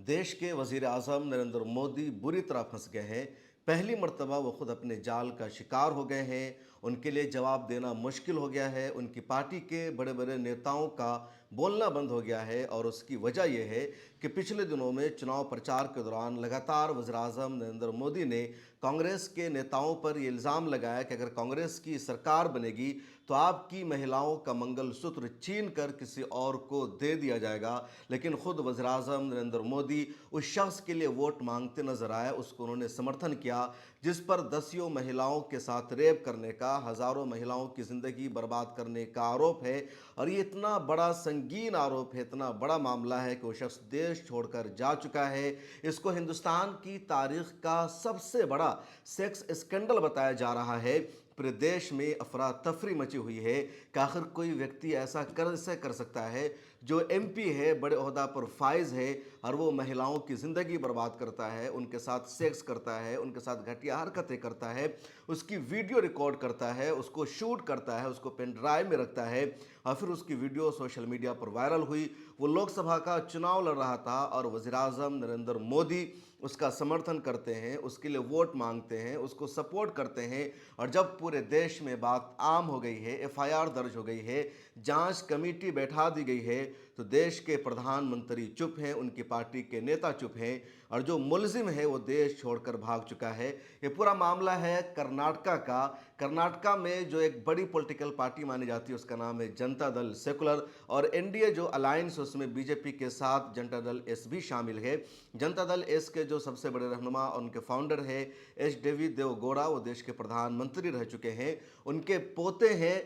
देश के वजीर आज़म नरेंद्र मोदी बुरी तरह फंस गए हैं। पहली मर्तबा वो खुद अपने जाल का शिकार हो गए हैं। उनके लिए जवाब देना मुश्किल हो गया है। उनकी पार्टी के बड़े बड़े नेताओं का बोलना बंद हो गया है और उसकी वजह यह है कि पिछले दिनों में चुनाव प्रचार के दौरान लगातार वज़ीर आज़म नरेंद्र मोदी ने कांग्रेस के नेताओं पर ये इल्ज़ाम लगाया कि अगर कांग्रेस की सरकार बनेगी तो आपकी महिलाओं का मंगलसूत्र छीन कर किसी और को दे दिया जाएगा। लेकिन खुद वज़ीर आज़म नरेंद्र मोदी उस शख्स के लिए वोट मांगते नजर आए, उसको उन्होंने समर्थन किया जिस पर दसियों महिलाओं के साथ रेप करने का, हज़ारों महिलाओं की ज़िंदगी बर्बाद करने का आरोप है। और ये इतना बड़ा संगीन आरोप है, इतना बड़ा मामला है कि वो शख्स देश छोड़कर जा चुका है। इसको हिंदुस्तान की तारीख का सबसे बड़ा सेक्स स्कैंडल बताया जा रहा है। पूरे देश में अफरा तफरी मची हुई है कि आखिर कोई व्यक्ति ऐसा कैसे कर सकता है जो एमपी है, बड़े ओहदा पर फाइज है और वो महिलाओं की ज़िंदगी बर्बाद करता है, उनके साथ सेक्स करता है, उनके साथ घटिया हरकतें करता है, उसकी वीडियो रिकॉर्ड करता है, उसको शूट करता है, उसको पेन ड्राइव में रखता है और फिर उसकी वीडियो सोशल मीडिया पर वायरल हुई। वो लोकसभा का चुनाव लड़ रहा था और वज़ीर आज़म नरेंद्र मोदी उसका समर्थन करते हैं, उसके लिए वोट मांगते हैं, उसको सपोर्ट करते हैं। और जब पूरे देश में बात आम हो गई है, एफआईआर दर्ज हो गई है, जांच कमेटी बैठा दी गई है, तो देश के प्रधानमंत्री चुप हैं, उनकी पार्टी के नेता चुप हैं और जो मुलजिम है वो देश छोड़कर भाग चुका है। ये पूरा मामला है कर्नाटका का। कर्नाटका में जो एक बड़ी पॉलिटिकल पार्टी मानी जाती है उसका नाम है जनता दल सेकुलर, और एनडीए जो अलायंस उसमें बीजेपी के साथ जनता दल एस भी शामिल है। जनता दल एस के जो सबसे बड़े रहनुमा और उनके फाउंडर है एच डी देवगौड़ा, वो देश के प्रधानमंत्री रह चुके हैं। उनके पोते हैं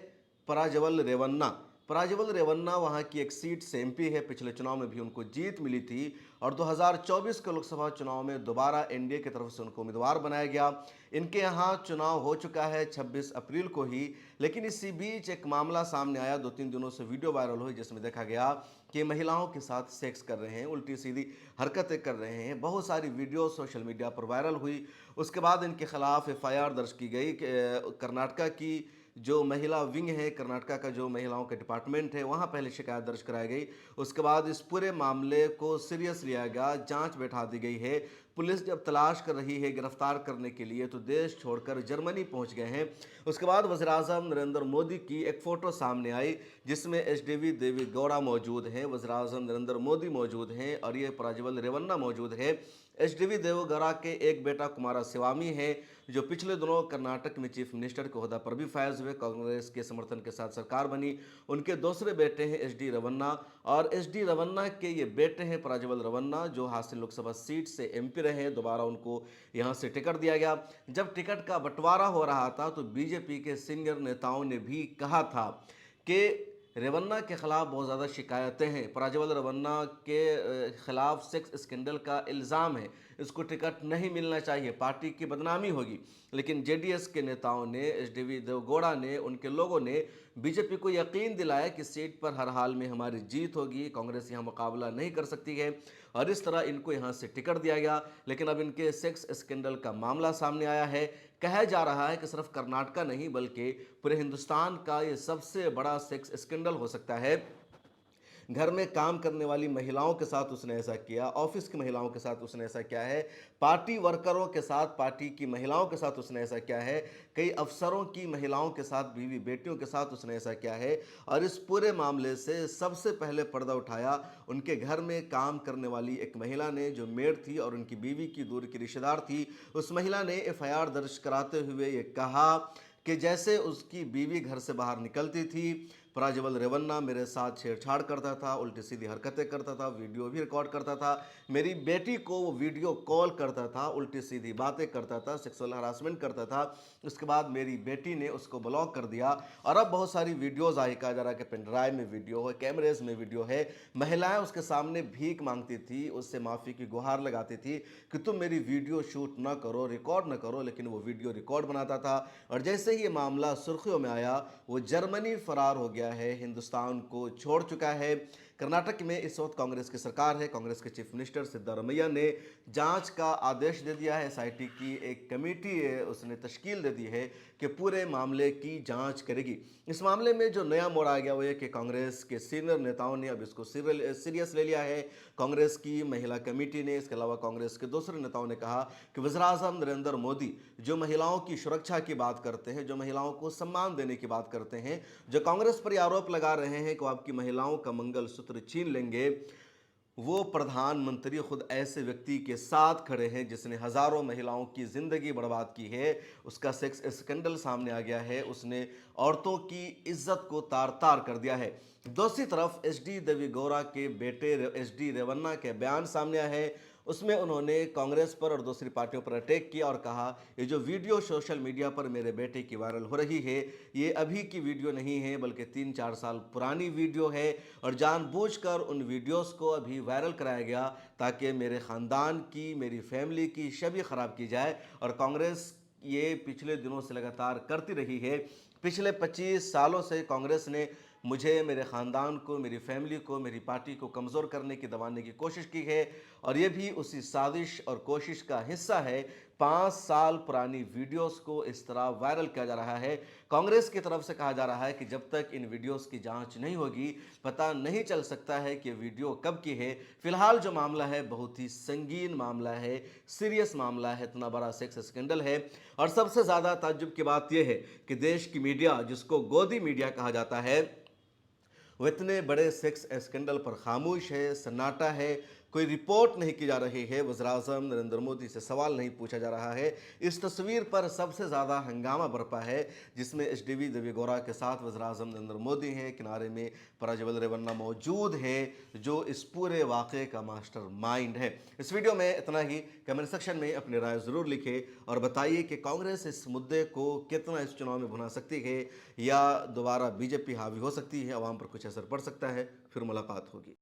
पराजवल रेवन्ना। पराजवल रेवन्ना वहाँ की एक सीट से एमपी है, पिछले चुनाव में भी उनको जीत मिली थी और 2024 के लोकसभा चुनाव में दोबारा एनडीए की तरफ से उनको उम्मीदवार बनाया गया। इनके यहाँ चुनाव हो चुका है 26 अप्रैल को ही, लेकिन इसी बीच एक मामला सामने आया, 2-3 दिनों से वीडियो वायरल हुई जिसमें देखा गया कि महिलाओं के साथ सेक्स कर रहे हैं, उल्टी सीधी हरकतें कर रहे हैं। बहुत सारी वीडियो सोशल मीडिया पर वायरल हुई। उसके बाद इनके खिलाफ एफआईआर दर्ज की गई। कर्नाटका की जो महिला विंग है, कर्नाटका का जो महिलाओं का डिपार्टमेंट है, वहाँ पहले शिकायत दर्ज कराई गई। उसके बाद इस पूरे मामले को सीरियस लिया गया, जांच बैठा दी गई है। पुलिस जब तलाश कर रही है गिरफ्तार करने के लिए तो देश छोड़कर जर्मनी पहुंच गए हैं। उसके बाद वज़ीर आज़म नरेंद्र मोदी की एक फ़ोटो सामने आई जिसमें एच.डी. देवेगौड़ा मौजूद हैं, वज़ीर आज़म नरेंद्र मोदी मौजूद हैं और ये प्रज्वल रेवन्ना मौजूद है। एच.डी. देवेगौड़ा के एक बेटा कुमारस्वामी है जो पिछले दिनों कर्नाटक में चीफ मिनिस्टर के ओहदा पर भी फायज हुए, कांग्रेस के समर्थन के साथ सरकार बनी। उनके दूसरे बेटे हैं एच.डी. रवन्ना और एच.डी. रवन्ना के ये बेटे हैं प्रज्वल रवन्ना जो हासिल लोकसभा सीट से एमपी रहे। दोबारा उनको यहाँ से टिकट दिया गया। जब टिकट का बंटवारा हो रहा था तो बीजेपी के सीनियर नेताओं ने भी कहा था कि रेवन्ना के खिलाफ बहुत ज़्यादा शिकायतें हैं, प्रज्वल रेवन्ना के खिलाफ सेक्स स्कैंडल का इल्ज़ाम है, इसको टिकट नहीं मिलना चाहिए, पार्टी की बदनामी होगी। लेकिन जेडीएस के नेताओं ने, एच.डी. देवगौड़ा ने, उनके लोगों ने बीजेपी को यकीन दिलाया कि सीट पर हर हाल में हमारी जीत होगी, कांग्रेस यहाँ मुकाबला नहीं कर सकती है और इस तरह इनको यहाँ से टिकट दिया गया। लेकिन अब इनके सेक्स स्कैंडल का मामला सामने आया है। कहा जा रहा है कि सिर्फ कर्नाटका नहीं बल्कि पूरे हिंदुस्तान का ये सबसे बड़ा सेक्स स्कैंडल हो सकता है। घर में काम करने वाली महिलाओं के साथ उसने ऐसा किया, ऑफिस की महिलाओं के साथ उसने ऐसा किया है, पार्टी वर्करों के साथ, पार्टी की महिलाओं के साथ उसने ऐसा किया है, कई अफसरों की महिलाओं के साथ, बीवी बेटियों के साथ उसने ऐसा किया है। और इस पूरे मामले से सबसे पहले पर्दा उठाया उनके घर में काम करने वाली एक महिला ने जो मेड थी और उनकी बीवी की दूर की रिश्तेदार थी। उस महिला ने एफआईआर दर्ज कराते हुए ये कहा कि जैसे उसकी बीवी घर से बाहर निकलती थी, प्रज्वल रेवन्ना मेरे साथ छेड़छाड़ करता था, उल्टी सीधी हरकतें करता था, वीडियो भी रिकॉर्ड करता था, मेरी बेटी को वो वीडियो कॉल करता था, उल्टी सीधी बातें करता था, सेक्सुअल हरासमेंट करता था। उसके बाद मेरी बेटी ने उसको ब्लॉक कर दिया और अब बहुत सारी वीडियोज़ आई, कहा जा रहा है कि पेन ड्राइव में वीडियो है, कैमरेज में वीडियो है। महिलाएं उसके सामने भीख मांगती थी, उससे माफ़ी की गुहार लगाती थी कि तुम मेरी वीडियो शूट ना करो, रिकॉर्ड ना करो, लेकिन वो वीडियो रिकॉर्ड बनाता था। और जैसे ही ये मामला सुर्खियों में आया वो जर्मनी फरार हो गया है, हिंदुस्तान को छोड़ चुका है। कर्नाटक में इस वक्त कांग्रेस की सरकार है। कांग्रेस के चीफ मिनिस्टर सिद्धारमैया ने जांच का आदेश दे दिया है। एसआईटी की एक कमेटी है, उसने तश्कील दे दी है कि पूरे मामले की जांच करेगी। इस मामले में जो नया मोड़ आ गया वो है कि कांग्रेस के सीनियर नेताओं ने अब इसको सीरियस ले लिया है। कांग्रेस की महिला कमेटी ने, इसके अलावा कांग्रेस के दूसरे नेताओं ने कहा कि वज़ीर-ए-आज़म नरेंद्र मोदी जो महिलाओं की सुरक्षा की बात करते हैं, जो महिलाओं को सम्मान देने की बात करते हैं, जो कांग्रेस पर आरोप लगा रहे हैं कि वो आपकी महिलाओं का मंगलसूत्र छीन लेंगे, वो प्रधानमंत्री खुद ऐसे व्यक्ति के साथ खड़े हैं जिसने हजारों महिलाओं की जिंदगी बर्बाद की है। उसका सेक्स स्कैंडल सामने आ गया है, उसने औरतों की इज्जत को तार तार कर दिया है। दूसरी तरफ एचडी देवेगौड़ा के बेटे एचडी रेवन्ना के बयान सामने आए हैं। उसमें उन्होंने कांग्रेस पर और दूसरी पार्टियों पर अटैक किया और कहा ये जो वीडियो सोशल मीडिया पर मेरे बेटे की वायरल हो रही है, ये अभी की वीडियो नहीं है बल्कि 3-4 साल पुरानी वीडियो है और जानबूझकर उन वीडियोस को अभी वायरल कराया गया ताकि मेरे ख़ानदान की, मेरी फैमिली की छवि ख़राब की जाए। और कांग्रेस ये पिछले दिनों से लगातार करती रही है। पिछले 25 सालों से कांग्रेस ने मुझे, मेरे ख़ानदान को, मेरी फैमिली को, मेरी पार्टी को कमज़ोर करने की, दबाने की कोशिश की है और ये भी उसी साजिश और कोशिश का हिस्सा है। 5 साल पुरानी वीडियोस को इस तरह वायरल किया जा रहा है। कांग्रेस की तरफ से कहा जा रहा है कि जब तक इन वीडियोस की जांच नहीं होगी पता नहीं चल सकता है कि वीडियो कब की है। फिलहाल जो मामला है बहुत ही संगीन मामला है, सीरियस मामला है, इतना बड़ा सेक्स स्कैंडल है। और सबसे ज़्यादा ताज्जुब की बात यह है कि देश की मीडिया, जिसको गोदी मीडिया कहा जाता है, वो इतने बड़े सेक्स स्कैंडल पर खामोश है, सन्नाटा है, कोई रिपोर्ट नहीं की जा रही है, वज़ीर-ए-आज़म नरेंद्र मोदी से सवाल नहीं पूछा जा रहा है। इस तस्वीर पर सबसे ज़्यादा हंगामा बरपा है जिसमें एचडी देवेगौड़ा के साथ वज़ीर-ए-आज़म नरेंद्र मोदी हैं, किनारे में प्रज्वल रेवन्ना मौजूद है जो इस पूरे वाक़े का मास्टरमाइंड है। इस वीडियो में इतना ही। कमेंट सेक्शन में अपनी राय ज़रूर लिखें और बताइए कि कांग्रेस इस मुद्दे को कितना इस चुनाव में भुना सकती है या दोबारा बीजेपी हावी हो सकती है, आवाम पर कुछ असर पड़ सकता है। फिर मुलाकात होगी।